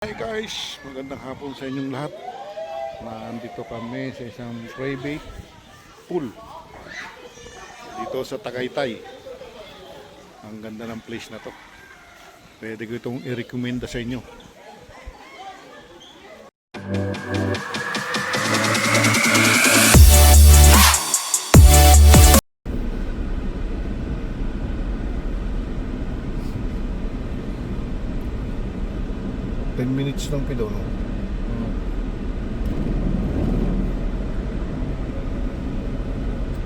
Hi guys, magandang hapon sa inyong lahat. Nandito kami sa isang private pool dito sa Tagaytay. Ang ganda ng place na to. Pwede ko itong i-recommenda sa inyo. Minutes lang pido, no?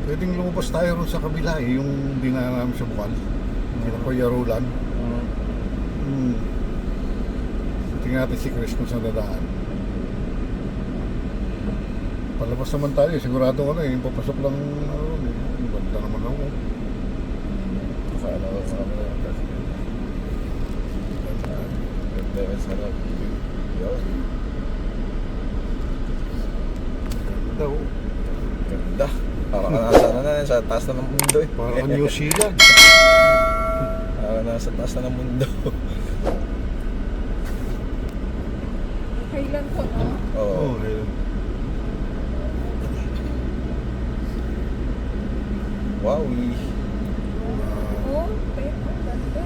Pwedeng lumabas tayo ron sa kabila yung dinaan namin sa bukal. Kinapayarulan. Tingnan natin si Chris kung saan dadaan. Palabas naman tayo, sigurado ko na yung papasok lang ang banda naman ako. Sana ako sa kamera kasi ganda sana yun. Ganda oh. Ganda. Parang ka nasa sa taas na ng mundo eh. Parang New Zealand. Parang nasa taas na ng mundo. Kailan po, no? Oo. Ayun. Wow. Oo, pero ganda.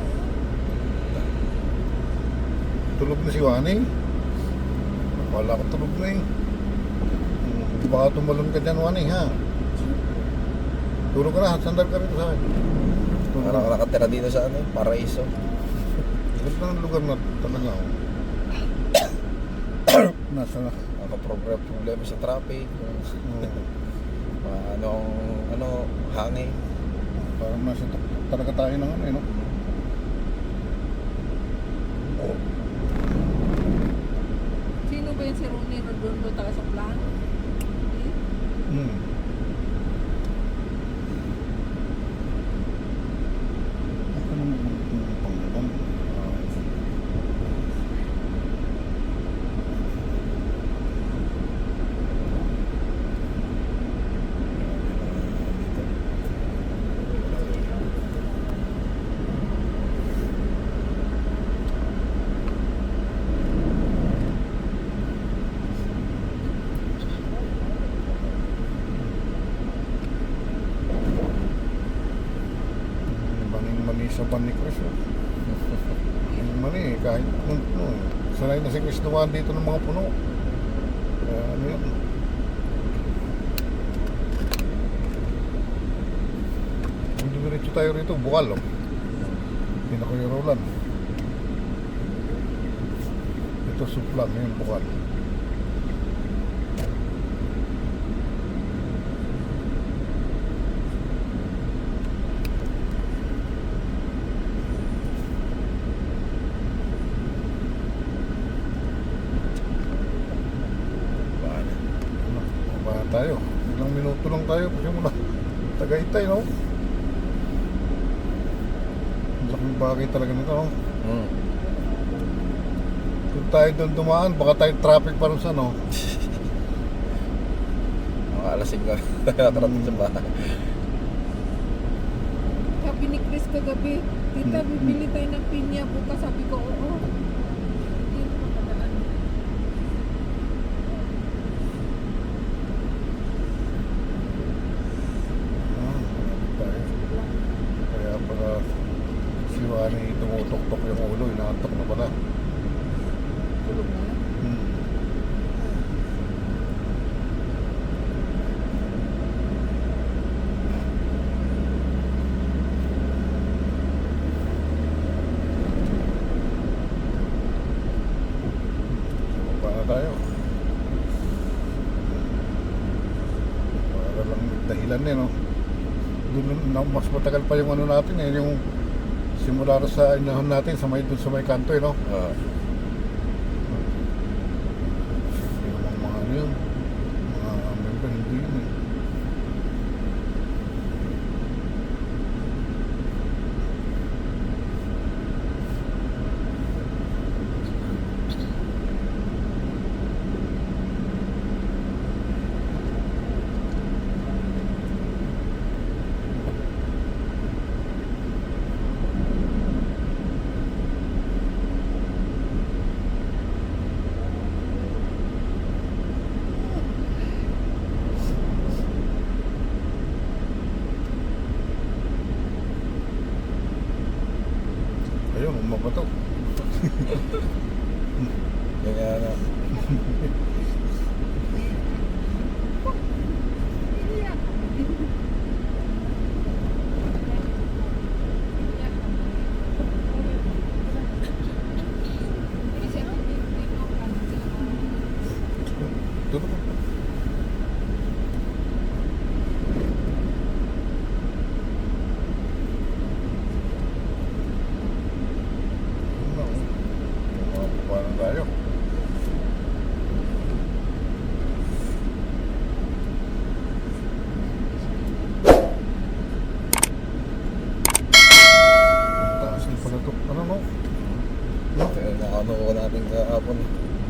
Tulog na si Wani. Wala ko tulog na eh. Baka tumalon ka dyan, Wani, ha? Tulog ka na, sandal ka rito sa akin. Parang ka nakatira dito sa ano, Paraiso. Ganda ng lugar na talaga oh. Nasa na. Problema sa traffic. Hangin. Parang nasa talaga tayo ng ano eh, no? Sino ba yung si Ronnie Redondo taga sa plano? Mani sa pan ni Chris oh. Mani kahit puno eh. Sanay na si Chris dumaan dito ng mga puno. Kaya ano yun. Kung dumiretso tayo rito, bukal oh. Pinakuyurulan. Ito suplan, yun bukal. Tayo. Ilang minuto lang tayo kasi mula Tagaytay, no? Ang laking bagay talaga nito, no? Kung tayo doon dumaan, baka tayo traffic pa rin sa, no? Mga alas 5 nakarating sa bahay. Sabi ni Chris kagabi, tita, bibili tayo ng pinya bukas. Sabi ko, oo. Hindi ko mapadaan. Kaya pala si Wani tumutok-tok yung ulo, inaantok na pala. Tulog na. Para tayo. Para lang dahilan eh, no? Doon mas matagal pa yung ano natin eh, yung simula sa inahon natin sa may, dun sa may kanto eh, no? Hindi naman mga ano yun, mga member, hindi yun eh.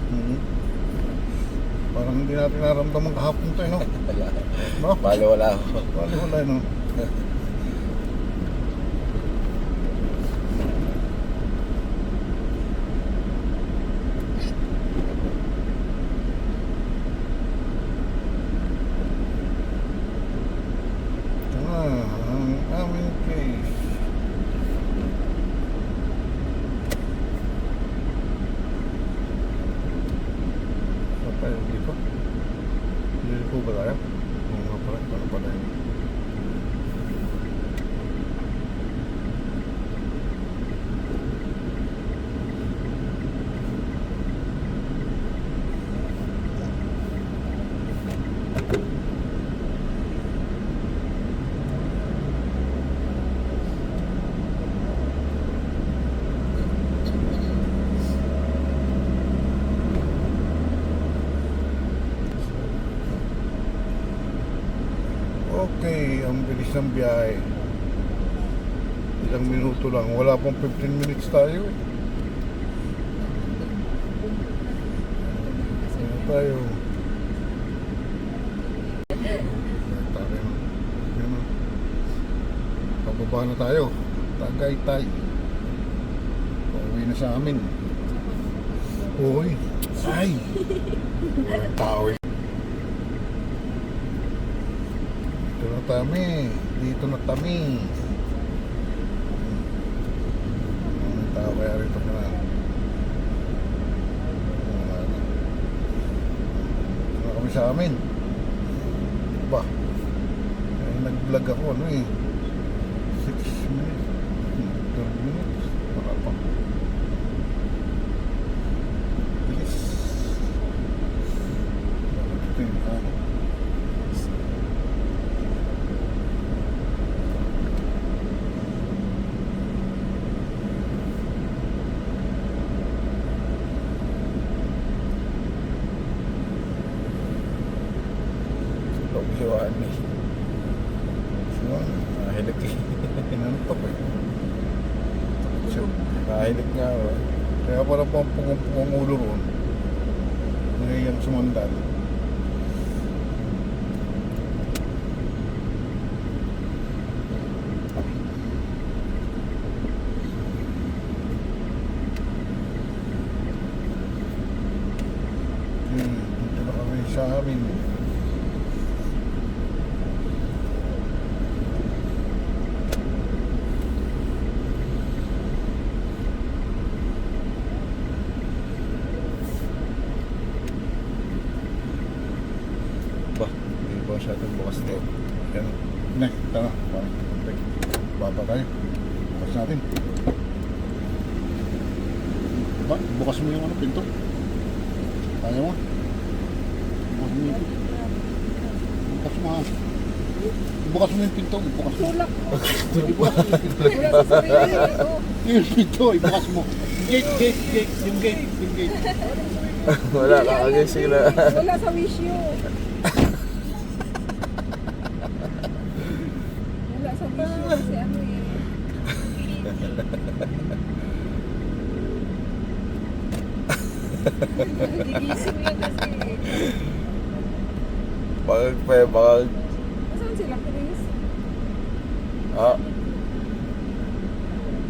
Mhm. Parang hindi natin naramdaman kahapon tayo, no? Wala. No? Balo wala ako. Wala, no? Ang aming place. Saan tayo dito? Dito po ba tayo? Oo nga pala, paano pala yun? Okay, ang bilis ng biyahe. Ilang minuto lang. Wala pang 15 minutes tayo. Ano tayo? Tayo. Yan o. Pababa na tayo. Tagaytay. Pauwi na sa amin. Uy. Ay. Walang tao eh. Dito na kami. Dito na kami. May tao kaya rito na. Wala na. Dito na kami sa amin. Ba? Ay, nag-vlog ako ano eh. 6 minutes. 12 minutes. Wala pa. Bilis. Ito yung ano. Paghiwaan eh. Nahilig eh. Inantok eh. Nahilig nga ako. Kaya para pang ulo ron. Nangyayan sumundan. Dito na kami sa amin. Ba, hindi ko masyadong bukas to. Yan. Nek, tara. Baba tayo. Bukas natin. Ba, bukas mo yung ano, pinto. Kaya mo? Bukas mo yung pinto. Bukas mo ha. Bukas mo yung pinto. Bukas mo. Tulak mo. Bukas mo yung pinto. Wala sa sarili. Ito. Yung pinto, ibukas mo. Gate. Yung gate. Wala, kakagising na. Wala sa wish you. Wala sa wish you kasi ano eh. Gigising yan kasi. Bakal. Nasaan sila, Chris? Ah.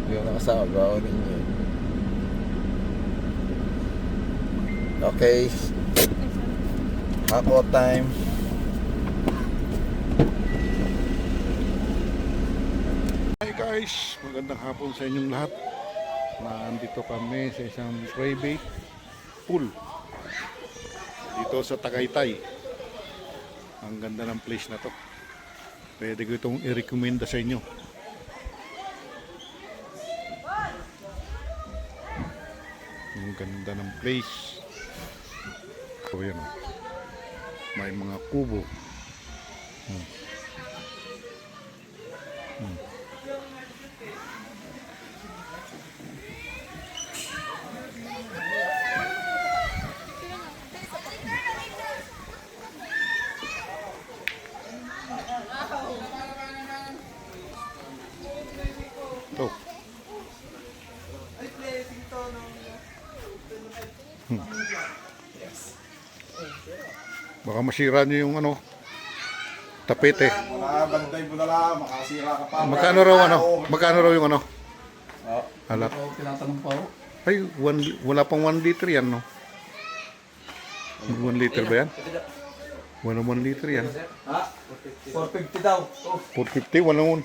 Yung nakasama ako ninyo. Okay. Ako time. Hi guys, magandang hapon sa inyong lahat. Nandito kami sa isang private pool dito sa Tagaytay. Ang ganda ng place na to. Pwede ko itong i-recommenda sa inyo. Ang ganda ng place. So yan o. May mga kubo. Ito. Baka masira nyo yung ano, tapete. Bantay mo na lang, makasira ka pa. Magkano raw ano? Magkano raw yung ano? Oh, Halak. tinatanong pa ako. Ay, wala pang 1 liter yan, no? 1 liter ba yan? Wala 1 liter yan. Ha? 450 daw. 450, wala nun.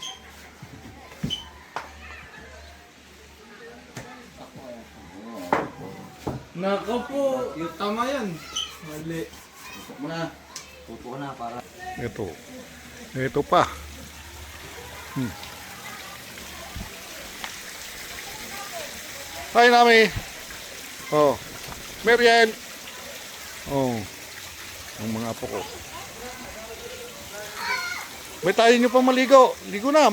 Nako po, yung tama yan. Mali. Tutok mo na. Tutok na para. Ito. Ito pa. Hi, Nami. Oh. Meriel. Oh. Ang mga apo ko. May tayo nyo pang maligo. Ligo na.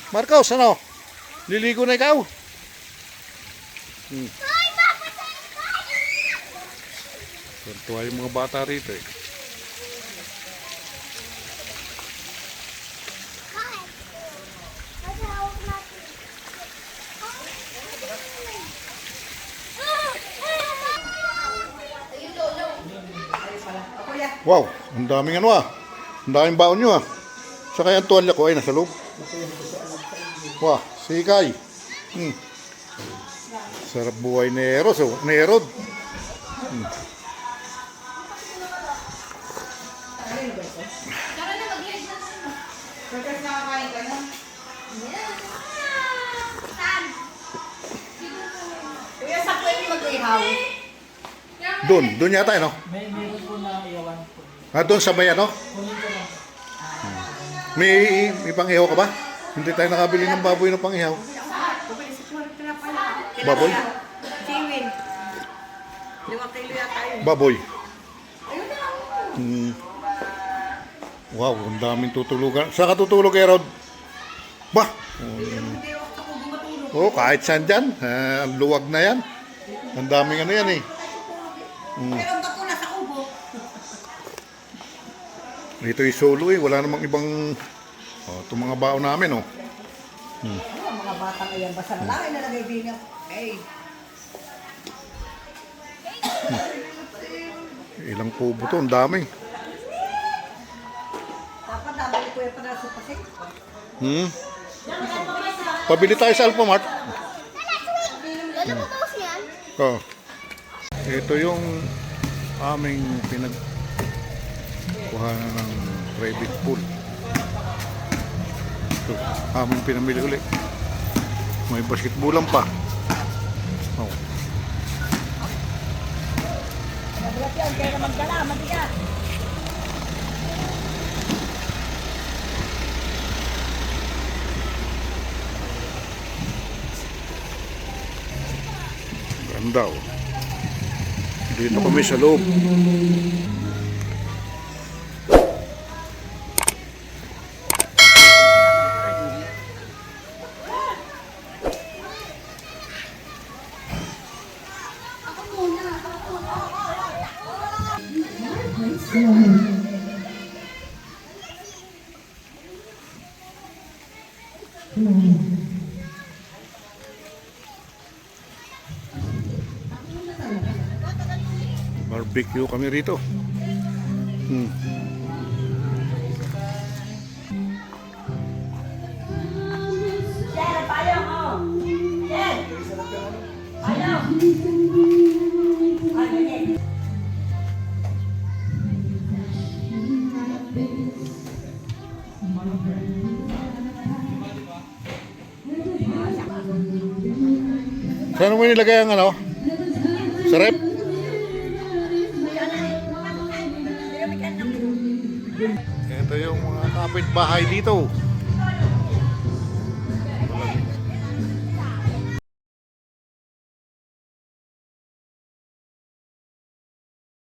Marcos, ano? Liligo na ikaw? Tuwa yung mga bata rito eh. Wow, ang daming ano ah. Ang daming baon nyo ah. Saka yung tuwalya ko ay nasa loob. Wow, sikay. Sarap buhay ni Eros oh. Ni Erod. Kuya, sa pwede mag-ihaw. Doon yata no? Meron po na iyawan po. Doon sa bayan no? Kunin ko lang. May pang-ihaw ka ba? Hindi tayo nakabili ng baboy na pang-ihaw. Baboy? Siwin. 5 kilo yata yun. Baboy. Wow, ang daming tutulugan. Saan ka tutulog, Erod? Bah! Oh, kahit saan dyan. Ang luwag na yan. Ang daming ano yan eh. Pero ba't ko nasa kubo? Ito yung solo eh. Wala namang ibang... Oh, itong mga baon namin oh. Mga batang ayan, basta na lang ay nalagay din niya. Hey. Ilang kubo to, ang dami. Dapat dami ko yung panasa pa kasi. Pabili tayo sa Alphamart. Ano po boss yan? Oh. Ito yung aming pinagkuhanan ng private pool. Ito, aming pinamili ulit. May basketballan pa. Oh. Mabigat yan, kaya naman gala, mabigat. Ganda oh. Dito kami sa loob. Barbecue kami rito. Saan mo nilagay ang ano? Sa rep? Ito yung mga kapitbahay dito.